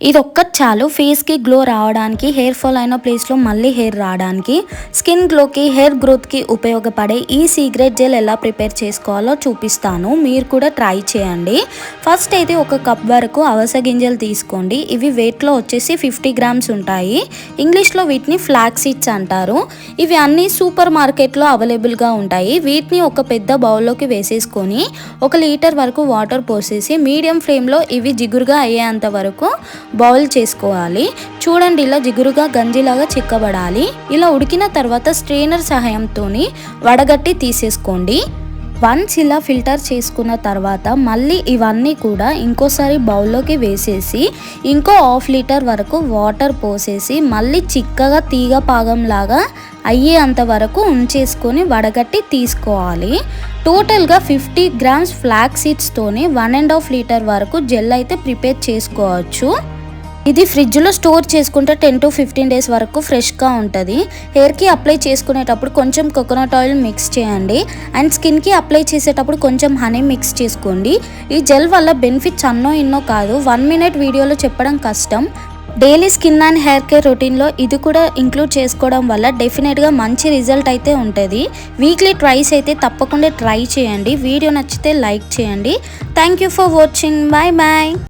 ఇది ఒక్కటి చాలు ఫేస్కి గ్లో రావడానికి, హెయిర్ ఫాల్ అయిన ప్లేస్లో మళ్ళీ హెయిర్ రావడానికి, స్కిన్ గ్లోకి, హెయిర్ గ్రోత్కి ఉపయోగపడే ఈ సీక్రెట్ జెల్ ఎలా ప్రిపేర్ చేసుకోవాలో చూపిస్తాను. మీరు కూడా ట్రై చేయండి. ఫస్ట్ అయితే ఒక కప్ వరకు అవిసె గింజలు తీసుకోండి. ఇవి వెయిట్లో వచ్చేసి 50 గ్రామ్స్ ఉంటాయి. ఇంగ్లీష్లో వీటిని ఫ్లాక్ సీడ్స్ అంటారు. ఇవి అన్నీ సూపర్ మార్కెట్లో అవైలబుల్గా ఉంటాయి. వీటిని ఒక పెద్ద బౌల్లోకి వేసేసుకొని 1 లీటర్ వరకు వాటర్ పోసేసి మీడియం ఫ్లేమ్లో ఇవి జిగురుగా అయ్యేంత వరకు బౌల్ చేసుకోవాలి. చూడండి, ఇలా జిగురుగా గంజిలాగా చిక్కబడాలి. ఇలా ఉడికిన తర్వాత స్ట్రెయినర్ సహాయంతో వడగట్టి తీసేసుకోండి. వన్స్ ఇలా ఫిల్టర్ చేసుకున్న తర్వాత మళ్ళీ ఇవన్నీ కూడా ఇంకోసారి బౌల్లోకి వేసేసి ఇంకో 1/2 లీటర్ వరకు వాటర్ పోసేసి మళ్ళీ చిక్కగా తీగ పాగంలాగా అయ్యేంత వరకు ఉంచేసుకొని వడగట్టి తీసుకోవాలి. టోటల్గా 50 గ్రామ్స్ ఫ్లాక్ సీడ్స్తోని 1.5 లీటర్ వరకు జెల్ అయితే ప్రిపేర్ చేసుకోవచ్చు. ఇది ఫ్రిడ్జ్లో స్టోర్ చేసుకుంటే 10 to 15 డేస్ వరకు ఫ్రెష్గా ఉంటుంది. హెయిర్కి అప్లై చేసుకునేటప్పుడు కొంచెం కోకోనట్ ఆయిల్ మిక్స్ చేయండి. అండ్ స్కిన్కి అప్లై చేసేటప్పుడు కొంచెం హనీ మిక్స్ చేసుకోండి. ఈ జెల్ వల్ల బెనిఫిట్స్ అన్నో ఇన్నో కాదు, 1 మినిట్ వీడియోలో చెప్పడం కష్టం. Daily skin and hair care రొటీన్లో ఇది కూడా ఇంక్లూడ్ చేసుకోవడం వల్ల డెఫినెట్గా మంచి రిజల్ట్ అయితే ఉంటుంది. వీక్లీ ట్రైస్ అయితే తప్పకుండా ట్రై చేయండి. వీడియో నచ్చితే లైక్ చేయండి. Thank you for watching. Bye bye.